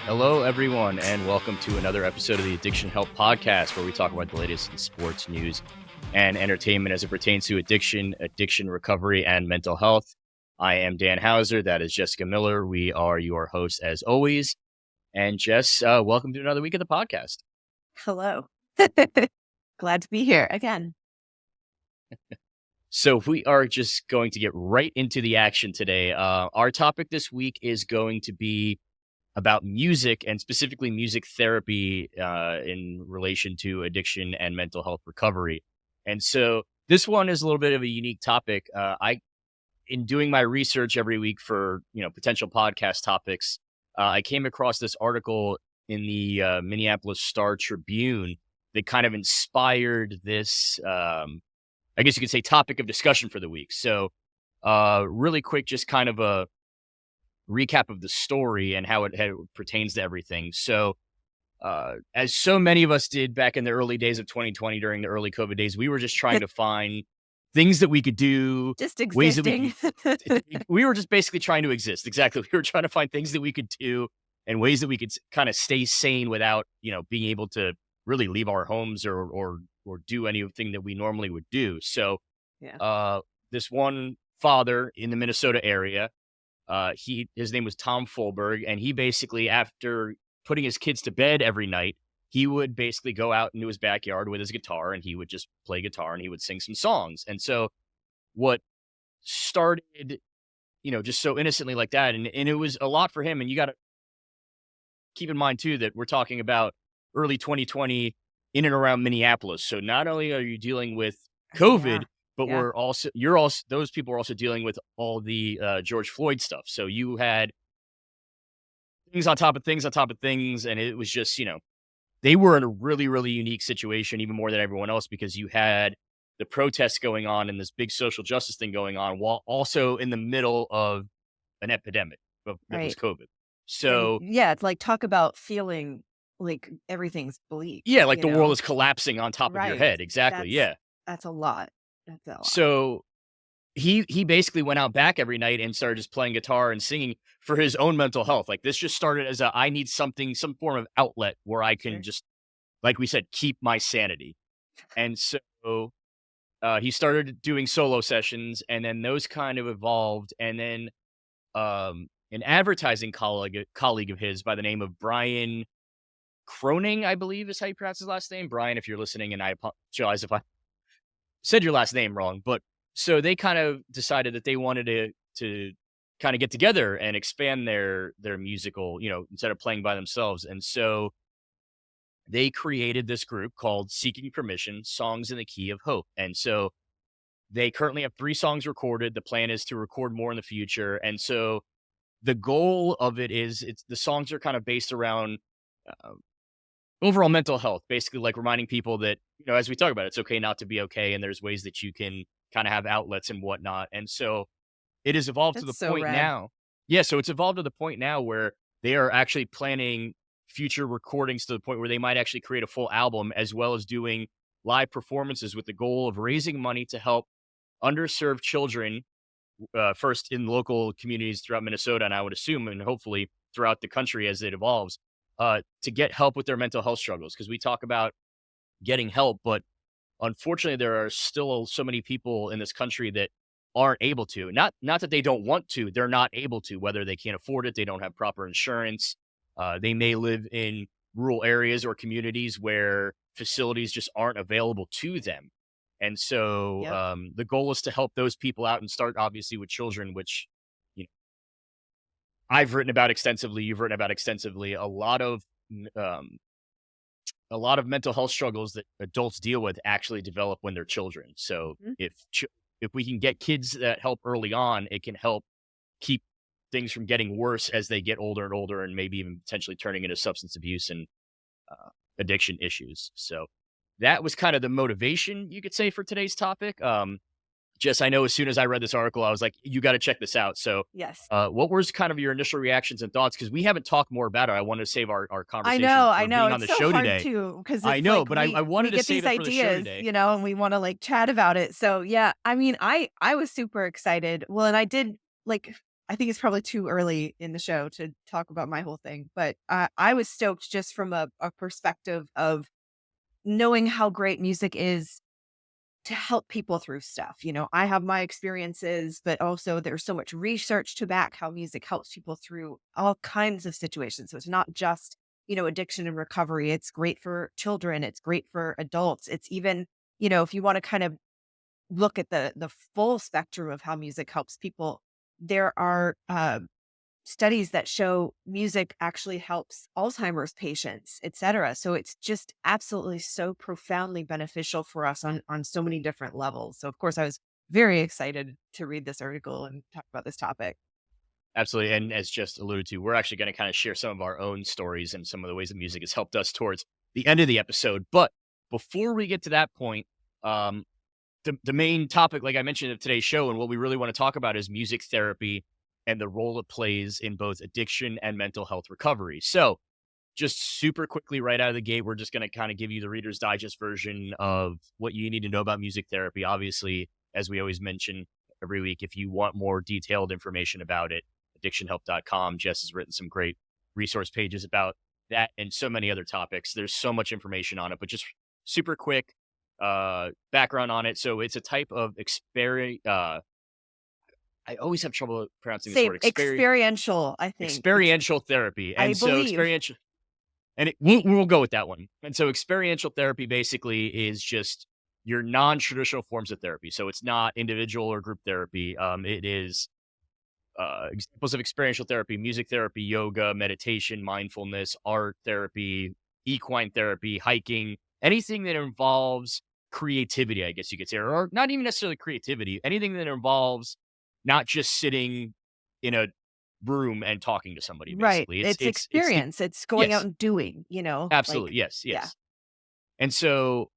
Hello, everyone, and welcome to another episode of the Addiction Help Podcast, where we talk about the latest in sports news and entertainment as it pertains to addiction recovery, and mental health. I am Dan Hauser. That is Jessica Miller. We are your hosts, as always. And Jess, welcome to another week of the podcast. Hello. Glad to be here again. So we are just going to get right into the action today. Our topic this week is going to be about music, and specifically music therapy in relation to addiction and mental health recovery. And so this one is a little bit of a unique topic. In doing my research every week for potential podcast topics, I came across this article in the Minneapolis Star Tribune that kind of inspired this, I guess you could say, topic of discussion for the week. So really quick, just kind of a recap of the story and how it pertains to everything. So as so many of us did back in the early days of 2020 during the early COVID days, we were just trying to find things that we could do. Just existing. We were just basically trying to exist. Exactly. We were trying to find things that we could do and ways that we could kind of stay sane without, being able to really leave our homes or do anything that we normally would do. So this one father in the Minnesota area, his name was Tom Fulberg, and he basically, after putting his kids to bed every night, he would basically go out into his backyard with his guitar, and he would just play guitar and he would sing some songs. And so what started, just so innocently like that, and it was a lot for him. And you got to keep in mind too that we're talking about early 2020 in and around Minneapolis. So not only are you dealing with COVID, but those people are also dealing with all the George Floyd stuff. So you had things on top of things on top of things. And it was just, they were in a really, really unique situation, even more than everyone else, because you had the protests going on and this big social justice thing going on while also in the middle of an epidemic that was COVID. So it's like, talk about feeling like everything's bleak. Yeah, like the world is collapsing on top of your head. Exactly. That's a lot. So he basically went out back every night and started just playing guitar and singing for his own mental health. Like, this just started as I need some form of outlet where I can just, like we said, keep my sanity. And so he started doing solo sessions, and then those kind of evolved. And then an advertising colleague of his by the name of Brian Kroening, I believe is how you pronounce his last name. Brian, if you're listening, and I apologize if I said your last name wrong, but so they kind of decided that they wanted to kind of get together and expand their musical, instead of playing by themselves. And so they created this group called Seeking Permission, Songs in the Key of Hope. And so they currently have 3 songs recorded. The plan is to record more in the future. And so the goal of it is, the songs are kind of based around overall mental health, basically, like reminding people that, as we talk about, it's okay not to be okay. And there's ways that you can kind of have outlets and whatnot. And so it has evolved to the point now. Yeah. So it's evolved to the point now where they are actually planning future recordings to the point where they might actually create a full album, as well as doing live performances with the goal of raising money to help underserved children, first in local communities throughout Minnesota, and I would assume, and hopefully throughout the country as it evolves, to get help with their mental health struggles. Because we talk about getting help, but unfortunately there are still so many people in this country that aren't able to. Not that they don't want to, they're not able to, whether they can't afford it, they don't have proper insurance. They may live in rural areas or communities where facilities just aren't available to them. And so the goal is to help those people out, and start obviously with children, which I've written about extensively. You've written about extensively. A lot of mental health struggles that adults deal with actually develop when they're children. So if we can get kids that help early on, it can help keep things from getting worse as they get older and older, and maybe even potentially turning into substance abuse and addiction issues. So that was kind of the motivation, you could say, for today's topic. Jess, I know as soon as I read this article, I was like, you got to check this out. So yes, what was kind of your initial reactions and thoughts? Because we haven't talked more about it. I wanted to save our conversation. I know. Being on the show today too, because I know, but I wanted to save it for the show today. And we want to like chat about it. So yeah, I mean, I was super excited. Well, and I did, like, I think it's probably too early in the show to talk about my whole thing, but I was stoked just from a perspective of knowing how great music is to help people through stuff. I have my experiences, but also there's so much research to back how music helps people through all kinds of situations. So it's not just, addiction and recovery. It's great for children. It's great for adults. It's even, if you want to kind of look at the full spectrum of how music helps people, there are studies that show music actually helps Alzheimer's patients, et cetera. So it's just absolutely so profoundly beneficial for us on so many different levels. So of course I was very excited to read this article and talk about this topic. Absolutely. And as just alluded to, we're actually going to kind of share some of our own stories and some of the ways that music has helped us towards the end of the episode. But before we get to that point, um, the main topic, like I mentioned, of today's show, and what we really want to talk about is music therapy and the role it plays in both addiction and mental health recovery. So, just super quickly, right out of the gate, we're just going to kind of give you the Reader's Digest version of what you need to know about music therapy. Obviously, as we always mention every week, if you want more detailed information about it, addictionhelp.com. Jess has written some great resource pages about that and so many other topics. There's so much information on it, but just super quick background on it. So it's a type of I always have trouble pronouncing this Say word, experiential, I think. experiential therapy. I And so believe. experiential, and we'll go with that one. And so experiential therapy basically is just your non-traditional forms of therapy. So it's not individual or group therapy. It is examples of experiential therapy: music therapy, yoga, meditation, mindfulness, art therapy, equine therapy, hiking, anything that involves creativity, I guess you could say, or not even necessarily creativity, anything that involves not just sitting in a room and talking to somebody. Right. Basically, It's it's the experience. It's going out yes, and doing, like, absolutely, yes, yeah. yes. And so,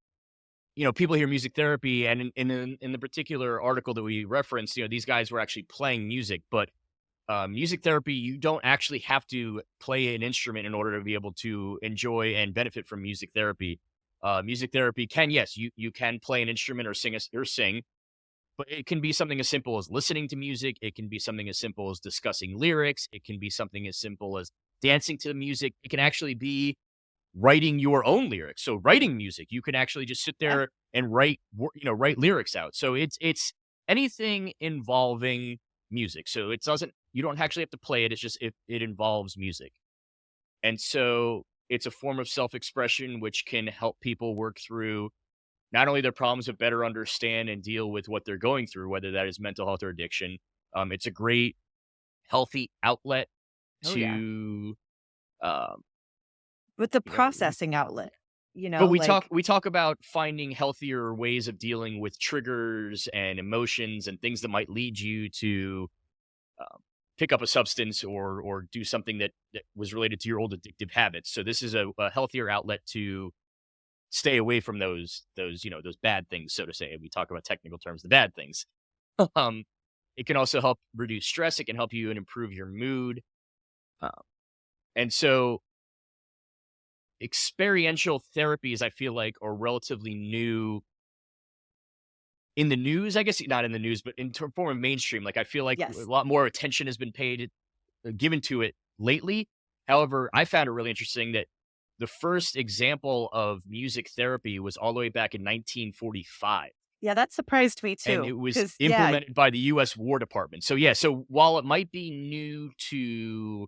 people hear music therapy, and in the particular article that we referenced, these guys were actually playing music, but music therapy, you don't actually have to play an instrument in order to be able to enjoy and benefit from music therapy. Music therapy can, yes, you can play an instrument or sing, but it can be something as simple as listening to music. It can be something as simple as discussing lyrics. It can be something as simple as dancing to the music. It can actually be writing your own lyrics. So writing music, you can actually just sit Yeah. there and write lyrics out. So it's anything involving music. So you don't actually have to play it. It's just it involves music. And so it's a form of self-expression which can help people work through not only their problems, but better understand and deal with what they're going through, whether that is mental health or addiction. It's a great healthy outlet Oh yeah. to um, With the you know processing outlet, But we talk like, we talk about finding healthier ways of dealing with triggers and emotions and things that might lead you to um, pick up a substance or do something that was related to your old addictive habits. So this is a healthier outlet to stay away from those bad things, so to say. We talk about technical terms, the bad things. um, it can also help reduce stress. It can help you and improve your mood. Uh, and so experiential therapies, I feel like, are relatively new in the news. I guess not in the news, but in form of mainstream. Like I feel like a yes. lot more attention has been given to it lately. However, I found it really interesting that the first example of music therapy was all the way back in 1945, Yeah, that surprised me and too. it was Because yeah, implemented by the U.S. War Department. So yeah, so while it might be new to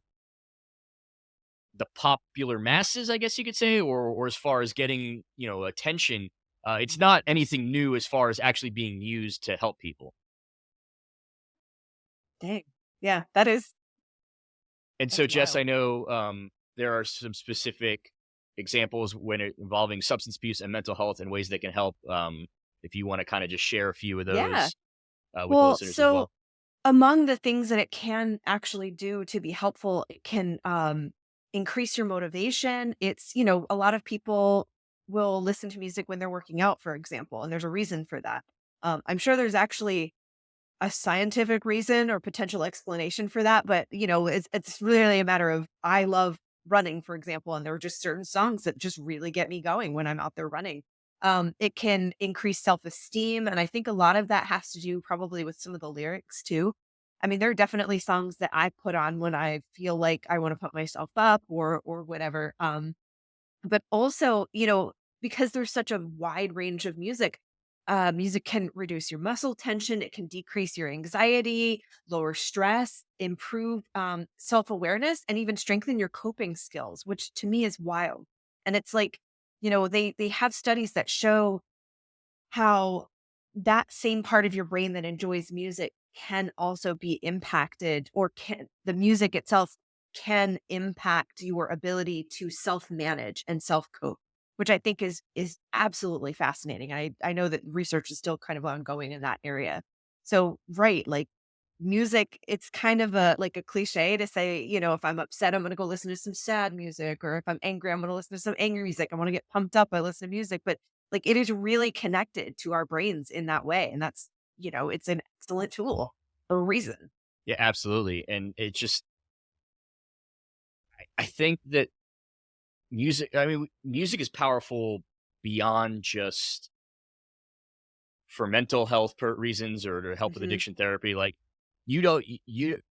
the popular masses, I guess you could say, or as far as getting attention, it's not anything new as far as actually being used to help people. dang. Yeah, And so, that's Jess, I wild. know there are some specific examples involving substance abuse and mental health and ways they can help. If you want to kind of just share a few of Yeah. those with the Well, listeners as so well. among the things that it can actually do to be helpful, it can increase your motivation. A lot of people will listen to music when they're working out, for example, and there's a reason for that. I'm sure there's actually a scientific reason or potential explanation for that, but it's really a matter of I love running, for example, and there are just certain songs that just really get me going when I'm out there running. It can increase self-esteem, and I think a lot of that has to do probably with some of the lyrics too. I mean, there are definitely songs that I put on when I feel like I want to put myself up or whatever. But also, because there's such a wide range of music, music can reduce your muscle tension, it can decrease your anxiety, lower stress, improve self awareness, and even strengthen your coping skills, which to me is wild. And it's like, they have studies that show how that same part of your brain that enjoys music can also be impacted, or can the music itself can impact your ability to self-manage and self-cope, which I think is absolutely fascinating. I know that research is still kind of ongoing in that area. So, right, like music, it's kind of a cliche to say, if I'm upset, I'm going to go listen to some sad music, or if I'm angry, I'm going to listen to some angry music. I want to get pumped up, I listen to music, but like, it is really connected to our brains in that way, and that's, it's an excellent tool for a reason. Yeah, absolutely. And it just, I think that music is powerful beyond just for mental health reasons or to help with Mhm. addiction therapy. Like, you don't, you,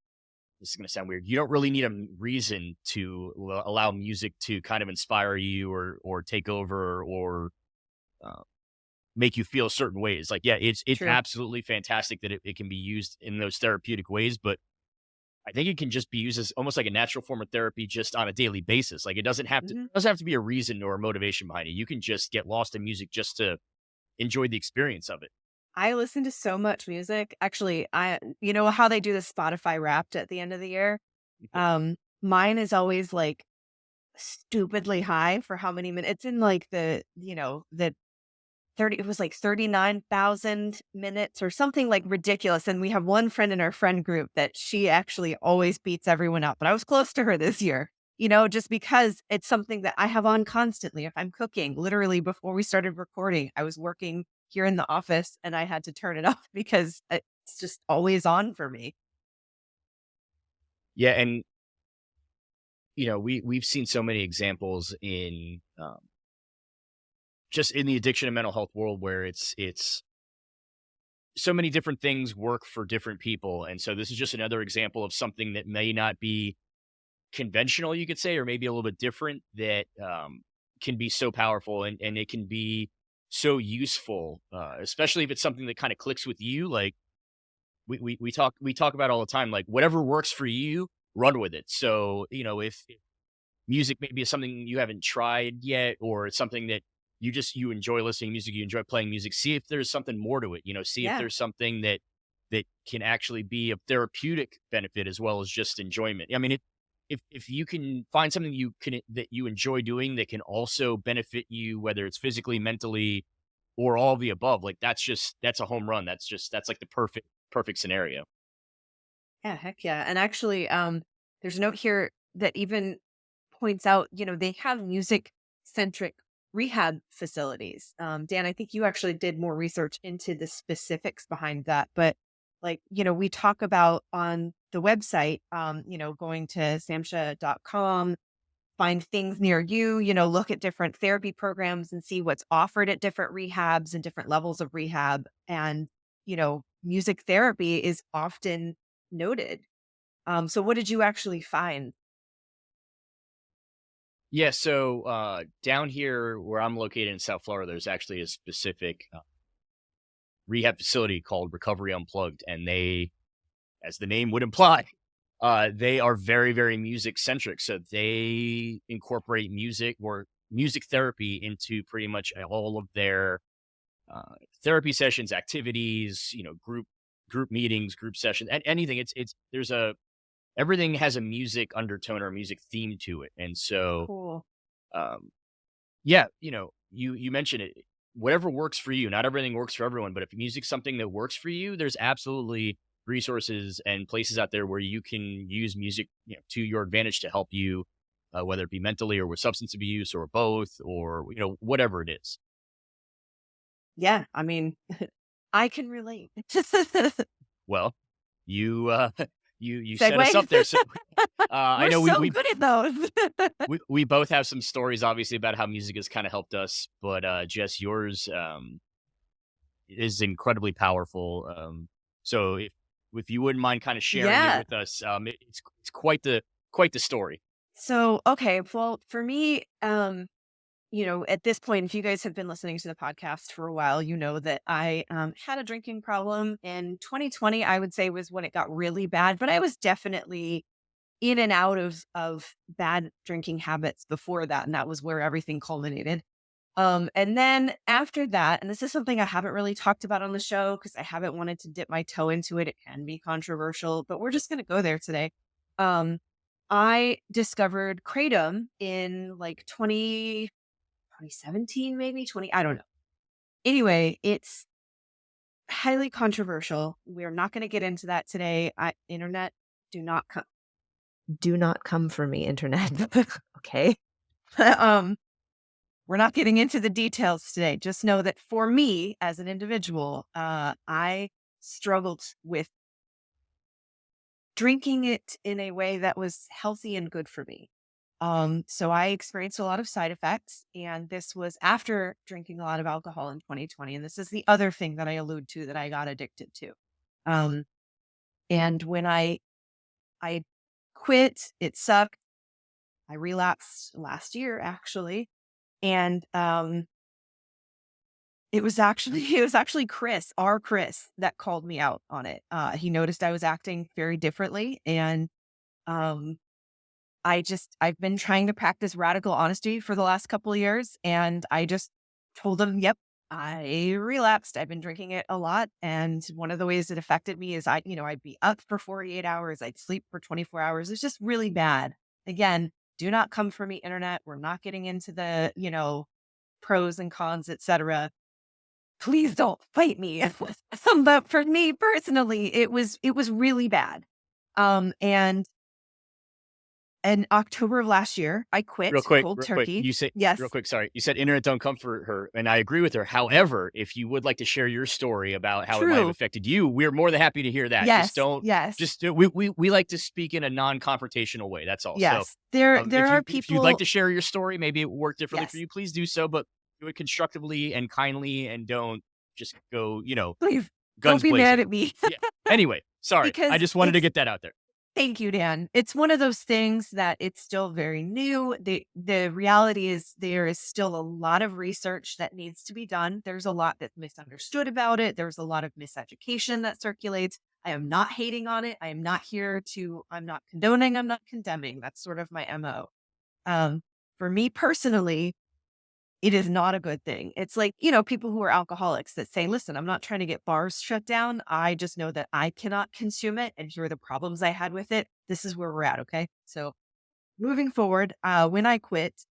this is going to sound weird. You don't really need a reason to allow music to kind of inspire you or take over or uh, make you feel certain ways. Like, yeah, it's True. absolutely fantastic that it can be used in those therapeutic ways, but I think it can just be used as almost like a natural form of therapy just on a daily basis. Like, it Mhm. doesn't have to be a reason or a motivation behind it. You can just get lost in music just to enjoy the experience of it. I listen to so much music. Actually, you know how they do the Spotify Wrapped at the end of the year? Mine is always, like, stupidly high for how many minutes. It's in, like, the 30, it was like 39,000 minutes or something, like, ridiculous, and we have one friend in our friend group that she actually always beats everyone up, but I was close to her this year, just because it's something that I have on constantly if I'm cooking. Literally, before we started recording, I was working here in the office, and I had to turn it off because it's just always on for me. Yeah, and we've seen so many examples in just in the addiction and mental health world where it's so many different things work for different people, and so this is just another example of something that may not be conventional, you could say, or maybe a little bit different that can be so powerful and it can be so useful, especially if it's something that kind of clicks with you. Like we talk about all the time, like whatever works for you, run with it. So if music maybe is something you haven't tried yet, or it's something that you enjoy listening to music, you enjoy playing music, see if there's something more to it. See if Yeah. there's something that can actually be a therapeutic benefit as well as just enjoyment. I mean, if you can find something that you enjoy doing that can also benefit you, whether it's physically, mentally, or all of the above, like that's a home run. That's like the perfect scenario. Yeah, heck yeah. And actually, there's a note here that even points out, they have music centric rehab facilities. Dan, I think you actually did more research into the specifics behind that. But like, we talk about on the website, going to samsha.com, find things near you, look at different therapy programs and see what's offered at different rehabs and different levels of rehab. And, music therapy is often noted. So what did you actually find? Yeah, so down here where I'm located in South Florida, there's actually a specific rehab facility called Recovery Unplugged, and as the name would imply, they are very, very music centric. So they incorporate music or music therapy into pretty much all of their therapy sessions, activities, group meetings, group sessions, and anything. It's there's a everything has a music undertone or a music theme to it, and so Cool. um, yeah, you mentioned it. Whatever works for you. Not everything works for everyone, but if music's something that works for you, there's absolutely resources and places out there where you can use music, to your advantage to help you, whether it be mentally or with substance abuse or both, or whatever it is. Yeah, I mean, I can relate. Well, you you set us Segue. up there. So I We're know so good at those. we both have some stories, obviously, about how music has kind of helped us, but Jess, yours is incredibly powerful. So if you wouldn't mind kind of sharing it Yeah. with us. It's quite the story. So, okay, well, for me, at this point, if you guys have been listening to the podcast for a while, you know that I had a drinking problem. In 2020, I would say was when it got really bad, but I was definitely in and out of bad drinking habits before that, and that was where everything culminated. And then after that, and this is something I haven't really talked about on the show because I haven't wanted to dip my toe into it. It can be controversial, but we're just going to go there today. Um, I discovered kratom in like 2017, maybe 20, I don't know. Anyway, it's highly controversial. We're not going to get into that today. Internet, do not come, do not come for me, internet. Okay. um, we're not getting into the details today. Just know that for me as an individual, I struggled with drinking it in a way that was healthy and good for me. So I experienced a lot of side effects, and this was after drinking a lot of alcohol in 2020. And this is the other thing that I allude to that I got addicted to. Um, and when I quit, it sucked. I relapsed last year, actually, and it was actually Chris, our Chris, that called me out on it. He noticed I was acting very differently, and um, I've been trying to practice radical honesty for the last couple of years, and I just told him, "Yep, I relapsed. I've been drinking it a lot, and one of the ways it affected me is I'd be up for 48 hours, I'd sleep for 24 hours. It's just really bad." Again, do not come for me, internet. We're not getting into the pros and cons, etc. Please don't fight me. But for me personally, it was really bad. And in October of last year, I quit cold Real quick, turkey. you say real Yes, quick, sorry. You said internet don't comfort her, and I agree with her. However, if you would like to share your story about how it might have true. affected you, we're more than happy to hear that. Just Yes, don't yes, just we like to speak in a non-confrontational way. That's all. So, yes. There are if you'd like people. to share your story, maybe it worked differently for Yes, you, please do so, but do it constructively and kindly, and don't just go, please don't guns be mad blazing. at me Yeah. Anyway, sorry. I because just wanted to it's. get that out there. Thank you, Dan. It's one of those things that it's still very new. The reality is there is still a lot of research that needs to be done. There's a lot that's misunderstood about it. There's a lot of miseducation that circulates. I am not hating on it. I'm not condoning, I'm not condemning. That's sort of my MO. For me personally, it is not a good thing. It's like, people who are alcoholics that say, listen, I'm not trying to get bars shut down. I just know that I cannot consume it. And here are the problems I had with it. This is where we're at. Okay. So moving forward, when I quit,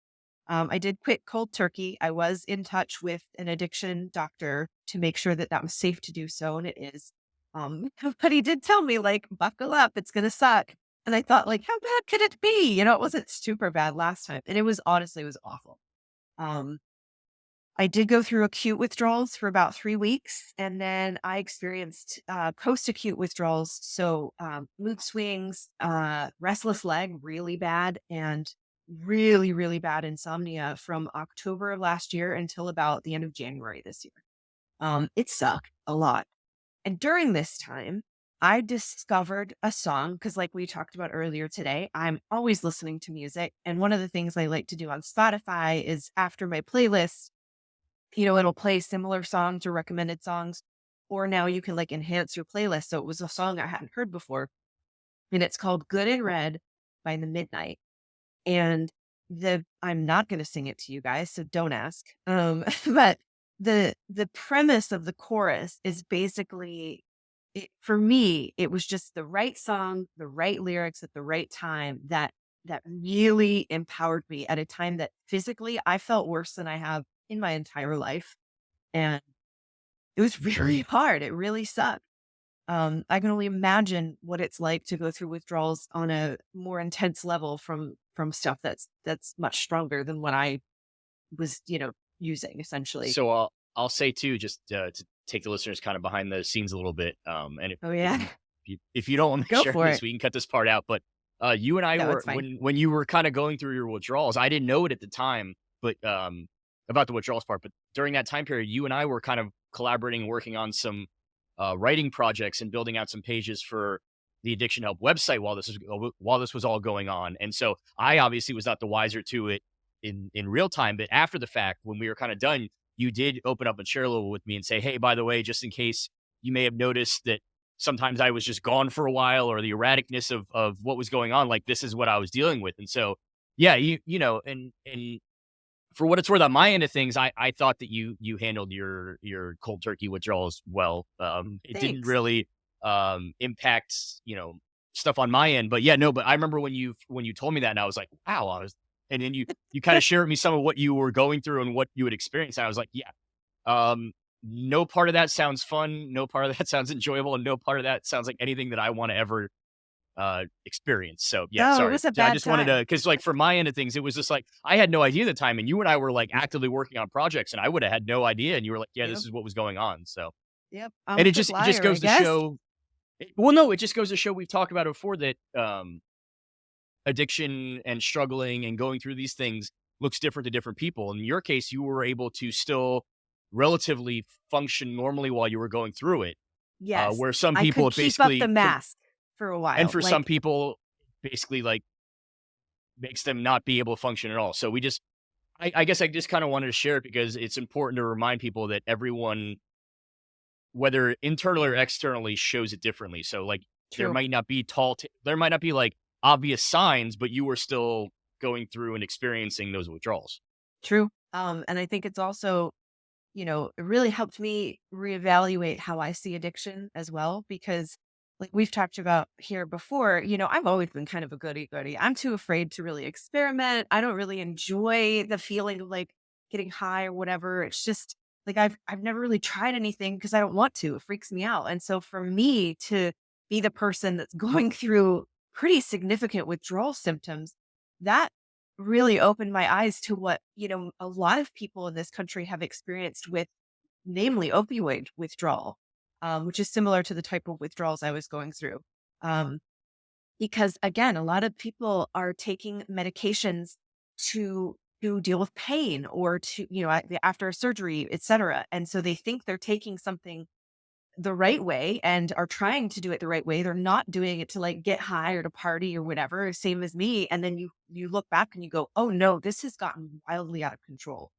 I did quit cold turkey. I was in touch with an addiction doctor to make sure that that was safe to do so. And it is. But he did tell me, like, buckle up. It's going to suck. And I thought, like, how bad could it be? It wasn't super bad last time. And it was honestly, it was awful. Um, I did go through acute withdrawals for about 3 weeks, and then I experienced post-acute withdrawals. So mood swings, restless leg, really bad, and really, really bad insomnia from October of last year until about the end of January this year. It sucked a lot. And during this time, I discovered a song because, like we talked about earlier today, I'm always listening to music. And one of the things I like to do on Spotify is after my playlist, it'll play similar songs or recommended songs. Or now you can like enhance your playlist. So it was a song I hadn't heard before. And it's called Good and Red by The Midnight. And I'm not going to sing it to you guys, so don't ask. But the premise of the chorus is basically for me, it was just the right song, the right lyrics at the right time that really empowered me at a time that physically I felt worse than I have in my entire life. And it was really hard. It really sucked. I can only imagine what it's like to go through withdrawals on a more intense level from stuff that's much stronger than what I was, using essentially. So I'll say too, just to take the listeners kind of behind the scenes a little bit. And Oh yeah, if you don't want to go share for this, it. we can cut this part out. But you and I No, were it's fine. when you were kind of going through your withdrawals. I didn't know it at the time, but about the withdrawals part. But during that time period, you and I were kind of collaborating and working on some writing projects and building out some pages for the Addiction Help website while this was all going on. And so I obviously was not the wiser to it in real time, but after the fact, when we were kind of done, you did open up and share a little with me and say, hey, by the way, just in case you may have noticed that sometimes I was just gone for a while, or the erraticness of what was going on, like this is what I was dealing with. And so, yeah, you know, and for what it's worth, on my end of things, I thought that you handled your cold turkey withdrawals well. It didn't Thanks. really impact, stuff on my end. But yeah, no, but I remember when you told me that, and I was like, wow, and then you kind of shared with me some of what you were going through and what you had experienced. And I was like, yeah, no part of that sounds fun, no part of that sounds enjoyable, and no part of that sounds like anything that I want to ever experience. So yeah, No, it sorry. was a I bad just wanted to, time. because like for my end of things, it was just like I had no idea at the time, and you and I were like actively working on projects, and I would have had no idea, and you were like, yeah, Yep. this is what was going on. So, Yep. I'm and a it quick just liar, I goes to guess. show. Well, no, it just goes to show, we've talked about it before, that addiction and struggling and going through these things looks different to different people. In your case, you were able to still relatively function normally while you were going through it, Yes. where some I people could it keep up the basically mask for a and while. for some Like, people basically like makes them not be able to function at all. So I guess I just kind of wanted to share it because it's important to remind people that everyone, whether internally or externally, shows it differently. So like there true. might not be there might not be like obvious signs, but you were still going through and experiencing those withdrawals. True. And I think it's also, it really helped me reevaluate how I see addiction as well, because like we've talked about here before, I've always been kind of a goody goody. I'm too afraid to really experiment. I don't really enjoy the feeling of like getting high or whatever. It's just like I've never really tried anything because I don't want to. It freaks me out. And so for me to be the person that's going through pretty significant withdrawal symptoms, that really opened my eyes to what, a lot of people in this country have experienced with, namely opioid withdrawal, which is similar to the type of withdrawals I was going through. Um, because again, a lot of people are taking medications to deal with pain or to, after a surgery, et cetera. And so they think they're taking something the right way and are trying to do it the right way. They're not doing it to like get high or to party or whatever, same as me. And then you look back and you go, "Oh no, this has gotten wildly out of control.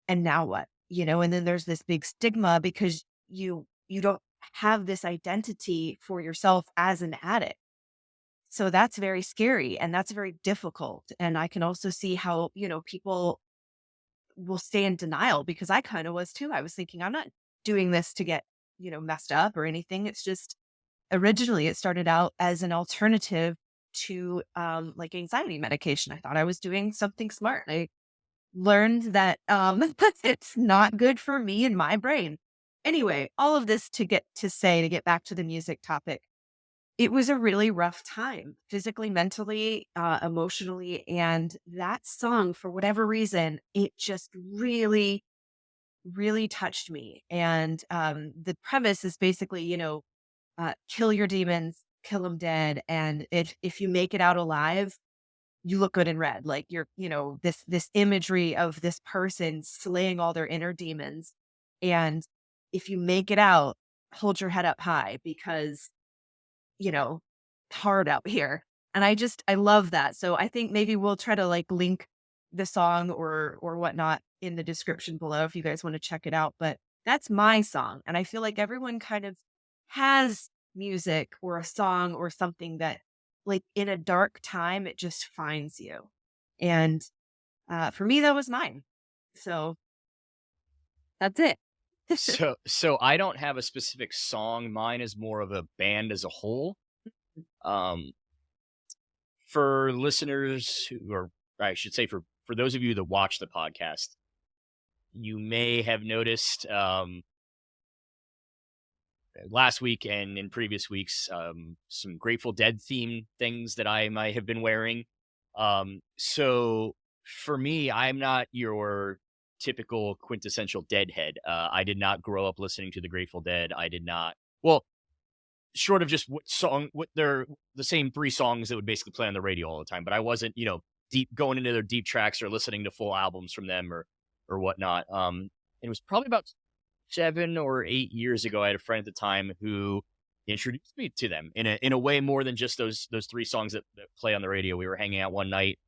And now what?" And then there's this big stigma because you don't have this identity for yourself as an addict. So that's very scary and that's very difficult. And I can also see how, people will stay in denial because I kind of was too. I was thinking, I'm not doing this to get, messed up or anything. It's just originally it started out as an alternative to like anxiety medication. I thought I was doing something smart. I learned that it's not good for me and my brain. Anyway, all of this to get back to the music topic. It was a really rough time, physically, mentally, emotionally, and that song, for whatever reason, it just really, really touched me. And the premise is basically, kill your demons, kill them dead, and if you make it out alive, you look good in red. Like you're, this imagery of this person slaying all their inner demons, and if you make it out, hold your head up high because you know, hard out here. And I love that. So I think maybe we'll try to like link the song or whatnot in the description below if you guys want to check it out. But that's my song. And I feel like everyone kind of has music or a song or something that like in a dark time, it just finds you. And for me, that was mine. So that's it. So I don't have a specific song. Mine is more of a band as a whole. Um, for listeners who are, I should say, for those of you that watch the podcast, you may have noticed last week and in previous weeks some Grateful Dead theme things that I might have been wearing. So for me, I'm not your typical quintessential Deadhead. I did not grow up listening to the Grateful Dead. I did not. Well, short of just what they're the same three songs that would basically play on the radio all the time. But I wasn't, deep going into their deep tracks or listening to full albums from them or whatnot. It was probably about 7 or 8 years ago, I had a friend at the time who introduced me to them in a way more than just those three songs that play on the radio. We were hanging out one night,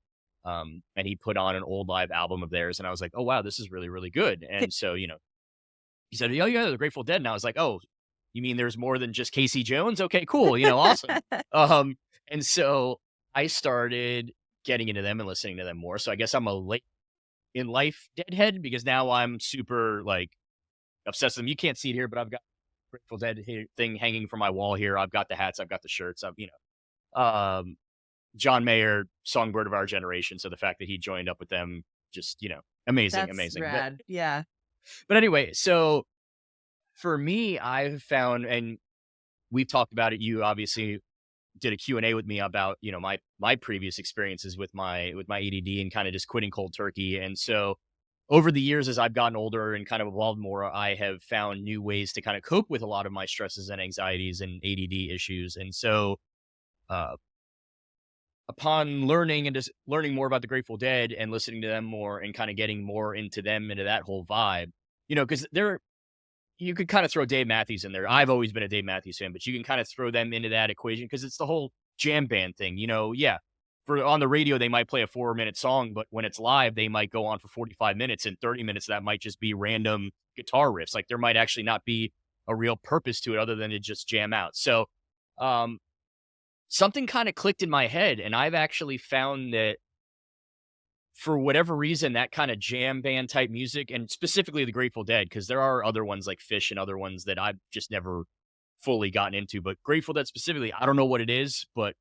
and he put on an old live album of theirs, and I was like, "Oh wow, this is really really good." And so he said, "Oh yeah, the Grateful Dead." And I was like, "Oh, you mean there's more than just Casey Jones? Okay, cool. Awesome." Um, and so I started getting into them and listening to them more. So I guess I'm a late in life deadhead because now I'm super like obsessed with them. You can't see it here, but I've got Grateful Dead thing hanging from my wall here. I've got the hats, I've got the shirts. John Mayer, songbird of our generation. So the fact that he joined up with them, just amazing, That's amazing. But rad. Yeah. but anyway, so for me, I've found, and we've talked about it. You obviously did a Q&A with me about, my previous experiences with my ADD and kind of just quitting cold turkey. And so over the years, as I've gotten older and kind of evolved more, I have found new ways to kind of cope with a lot of my stresses and anxieties and ADD issues. And so, uh, upon learning and just learning more about the Grateful Dead and listening to them more and kind of getting more into them, into that whole vibe, because you could kind of throw Dave Matthews in there. I've always been a Dave Matthews fan, but you can kind of throw them into that equation because it's the whole jam band thing. Yeah, for on the radio they might play a 4-minute song, but when it's live they might go on for 45 minutes, and 30 minutes that might just be random guitar riffs. Like there might actually not be a real purpose to it other than to just jam out. So, um, something kind of clicked in my head, and I've actually found that for whatever reason, that kind of jam band type music, and specifically the Grateful Dead, because there are other ones like Fish and other ones that I've just never fully gotten into. But Grateful Dead specifically, I don't know what it is, but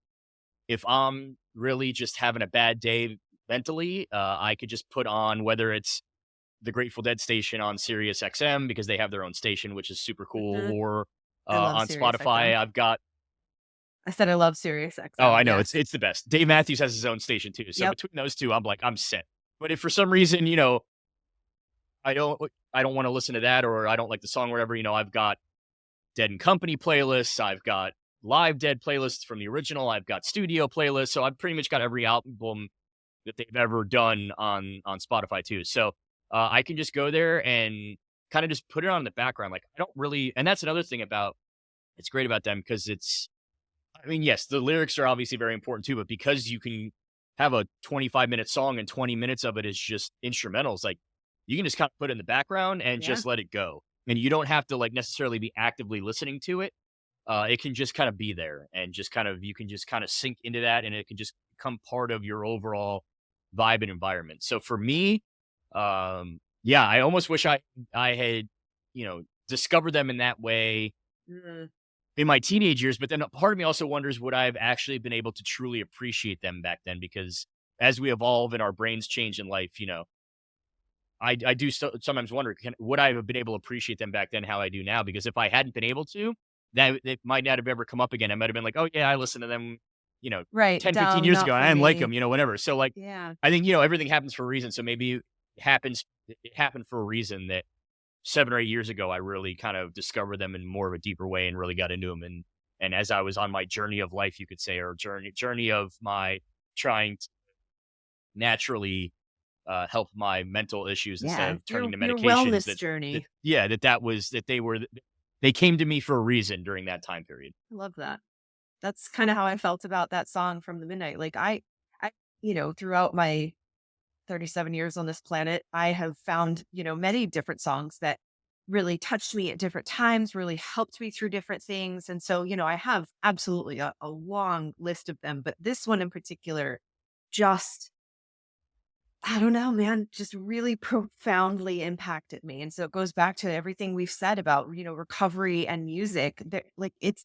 if I'm really just having a bad day mentally, I could just put on whether it's the Grateful Dead station on Sirius XM because they have their own station, which is super cool, Mhm. or I love on Sirius XM. Spotify, I've got. I said I love Sirius Oh, XM. I know. It's Yes. it's the best. Dave Matthews has his own station too. So Yep. between those two, I'm like, I'm set. But if for some reason, I don't I don't want to listen to that, or I don't like the song or whatever, I've got Dead and Company playlists, I've got live Dead playlists from the original, I've got studio playlists. So I've pretty much got every album that they've ever done on Spotify too. So I can just go there and kind of just put it on in the background. Like I don't really, and that's another thing about it's great about them because I mean, yes, the lyrics are obviously very important too, but because you can have a 25-minute song and 20 minutes of it is just instrumentals, like you can just kind of put it in the background and Yeah. just let it go. And you don't have to like necessarily be actively listening to it. It can just kind of be there and just kind of, you can just kind of sink into that and it can just become part of your overall vibe and environment. So for me, yeah, I almost wish I had, discovered them in that way Mm. in my teenage years, but then a part of me also wonders would I have actually been able to truly appreciate them back then? Because as we evolve and our brains change in life, I do sometimes wonder, would I have been able to appreciate them back then how I do now? Because if I hadn't been able to, that it might not have ever come up again. I might have been like, oh yeah, I listened to them, you know, Right. 10, 15 Down, years not ago. And for I didn't like them, me. whatever. So like, Yeah. I think, everything happens for a reason. So maybe it happened for a reason that 7 or 8 years ago, I really kind of discovered them in more of a deeper way and really got into them. And as I was on my journey of life, you could say, or journey of my trying to naturally help my mental issues instead Yeah. of turning to Your medications. wellness journey. Yeah, that was that they came to me for a reason during that time period. I love that. That's kind of how I felt about that song from the Midnight. Like throughout my 37 years on this planet, I have found, many different songs that really touched me at different times, really helped me through different things. And so, I have absolutely a long list of them, but this one in particular just, I don't know, man, just really profoundly impacted me. And so it goes back to everything we've said about, recovery and music. Like it's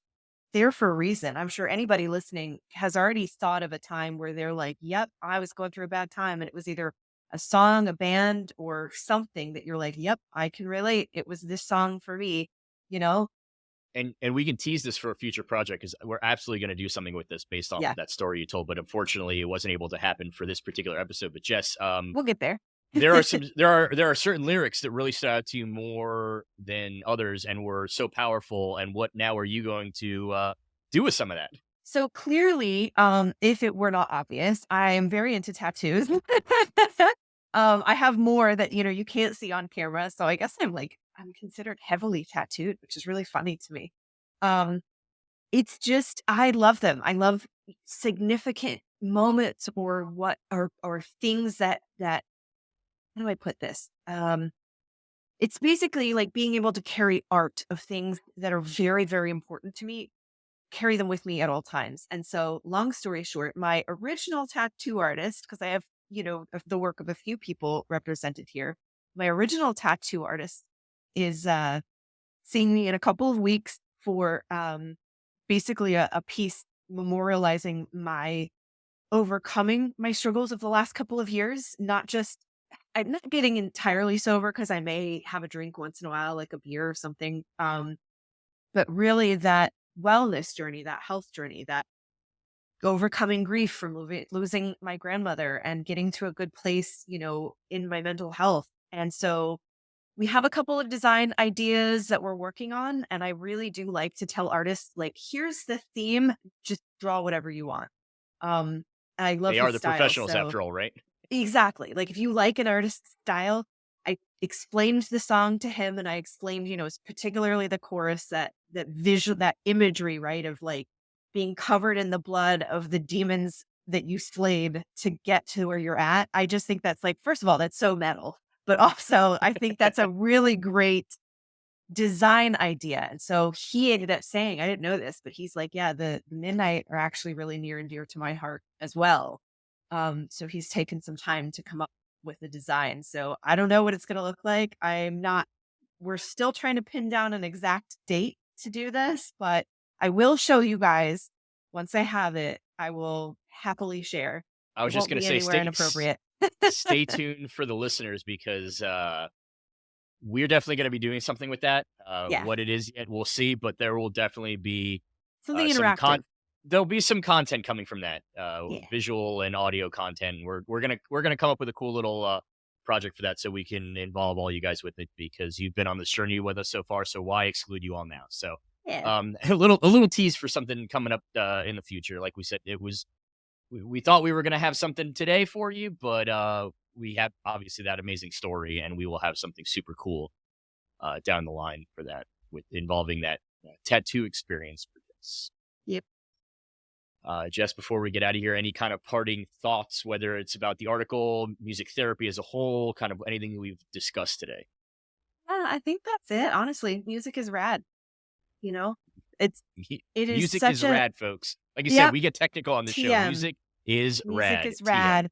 there for a reason. I'm sure anybody listening has already thought of a time where they're like, yep, I was going through a bad time. And it was either a song, a band, or something that you're like, yep, I can relate. It was this song for me, you know? And we can tease this for a future project because we're absolutely going to do something with this based off Yeah, of that story you told. But unfortunately, it wasn't able to happen for this particular episode. But Jess, we'll get there. there are certain lyrics that really stood out to you more than others and were so powerful. And what now are you going to do with some of that? So clearly, if it were not obvious, I am very into tattoos. I have more that, you can't see on camera. So I guess I'm like I'm considered heavily tattooed, which is really funny to me. Um, it's just I love them. I love significant moments or or things that how do I put this? It's basically like being able to carry art of things that are very, very important to me, carry them with me at all times. And so, long story short, my original tattoo artist, because I have, the work of a few people represented here, my original tattoo artist is seeing me in a couple of weeks for basically a piece memorializing my overcoming my struggles of the last couple of years, not just I'm not getting entirely sober because I may have a drink once in a while, like a beer or something. But really that wellness journey, that health journey, that overcoming grief from losing my grandmother and getting to a good place, in my mental health. And so we have a couple of design ideas that we're working on. And I really do like to tell artists, like, here's the theme, just draw whatever you want. Um, I love They are his the style. professionals So after all, right? exactly. Like if you like an artist's style, I explained the song to him and I explained, particularly the chorus that visual that imagery, right, of like being covered in the blood of the demons that you slayed to get to where you're at. I just think that's like, first of all, that's so metal. But also I think that's a really great design idea. And so he ended up saying, I didn't know this, but he's like, yeah, the midnight are actually really near and dear to my heart as well. So he's taken some time to come up with the design. So I don't know what it's going to look like. We're still trying to pin down an exact date to do this, but I will show you guys once I have it. I will happily share. I It was just won't gonna be say, anywhere inappropriate. stay tuned for the listeners because we're definitely going to be doing something with that. Yeah, What it is yet, we'll see, but there will definitely be something some interactive. There'll be some content coming from that, Yeah. visual and audio content. We're gonna come up with a cool little project for that, so we can involve all you guys with it because you've been on this journey with us so far. So why exclude you all now? So Yeah. a little tease for something coming up in the future. Like we said, we thought we were gonna have something today for you, but we have obviously that amazing story, and we will have something super cool down the line for that with involving that tattoo experience for this. Yep. Jess, before we get out of here, any kind of parting thoughts, whether it's about the article, music therapy as a whole, kind of anything we've discussed today? I think that's it. Honestly, music is rad. You know, it's it is Music such is a rad, folks. Like you said, yep. we get technical on the show. TM. Music is Music rad. is TM. rad.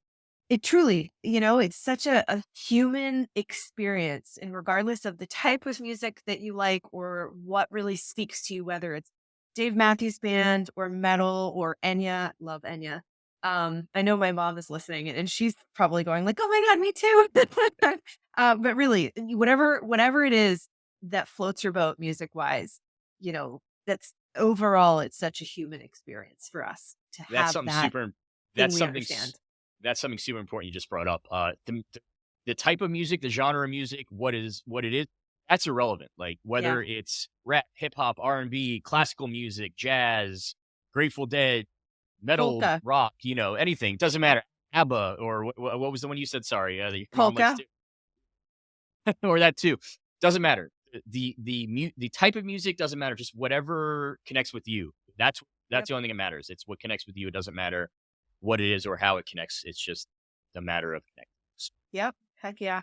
It truly, it's such a human experience, and regardless of the type of music that you like or what really speaks to you, whether it's Dave Matthews Band or metal or Enya, love Enya. I know my mom is listening, and she's probably going like, "Oh my god, me too." But really, whatever it is that floats your boat, music wise, that's overall, it's such a human experience for us to That's have something that super. thing That's we something. understand. That's something super important you just brought up. The type of music, the genre of music, what it is, that's irrelevant. Like Yeah. whether it's rap, hip hop, R&B, classical music, jazz, Grateful Dead, metal, Polka. rock, anything doesn't matter. ABBA or what was the one you said? Sorry, that your mom likes Polka. to, or that too. Doesn't matter. The type of music doesn't matter. Just whatever connects with you. That's Yep. the only thing that matters. It's what connects with you. It doesn't matter what it is or how it connects. It's just the matter of connecting. Yep. Heck yeah.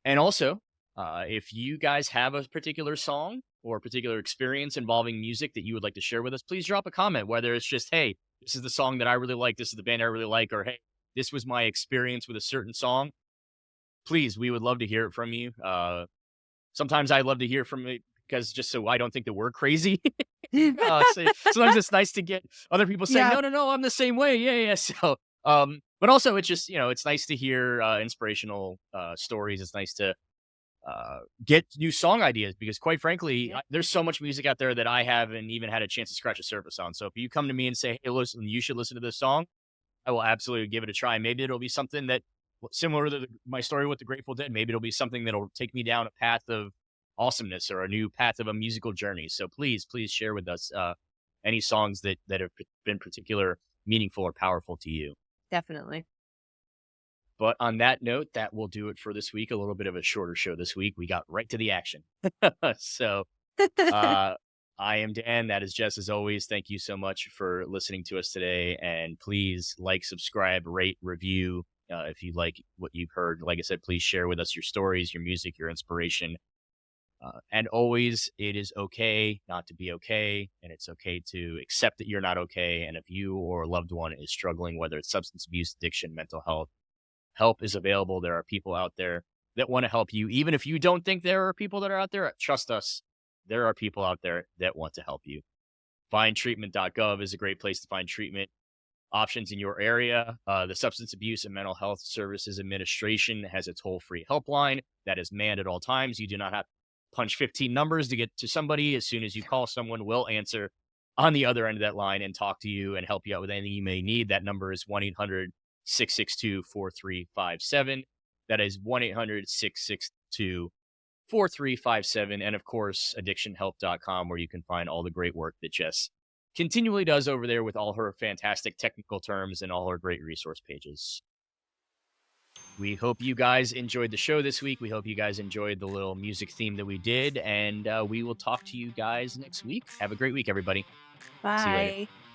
And also, if you guys have a particular song or a particular experience involving music that you would like to share with us, please drop a comment. Whether it's just, hey, this is the song that I really like, this is the band I really like, or hey, this was my experience with a certain song. Please, we would love to hear it from you. Sometimes I love to hear from it because just so I don't think that we're crazy. So sometimes it's nice to get other people saying, Yeah, "No, no, no, I'm the same way." Yeah, yeah. So, but also it's just it's nice to hear inspirational stories. It's nice to get new song ideas because, quite frankly, yeah, there's so much music out there that I haven't even had a chance to scratch the surface on. So if you come to me and say, "Hey, listen, you should listen to this song," I will absolutely give it a try. Maybe it'll be something that similar to my story with the Grateful Dead. Maybe it'll be something that'll take me down a path of awesomeness or a new path of a musical journey. So please share with us any songs that have been particular meaningful or powerful to you. definitely. But on that note, that will do it for this week. A little bit of a shorter show this week. We got right to the action. So uh, I am Dan. That is Jess. As always, thank you so much for listening to us today. And please like, subscribe, rate, review. If you like what you've heard, like I said, please share with us your stories, your music, your inspiration. And always, it is okay not to be okay. And it's okay to accept that you're not okay. And if you or a loved one is struggling, whether it's substance abuse, addiction, mental health, help is available. There are people out there that want to help you. Even if you don't think there are people that are out there, trust us, there are people out there that want to help you. Findtreatment.gov is a great place to find treatment options in your area. The Substance Abuse and Mental Health Services Administration has a toll-free helpline that is manned at all times. You do not have to punch 15 numbers to get to somebody. As soon as you call, someone will answer on the other end of that line and talk to you and help you out with anything you may need. That number is 1-800-662-4357. That is 1-800-662-4357. And of course, addictionhelp.com, where you can find all the great work that Jess continually does over there with all her fantastic technical terms and all her great resource pages. We hope you guys enjoyed the show this week. We hope you guys enjoyed the little music theme that we did. And we will talk to you guys next week. Have a great week, everybody. See you later. Bye.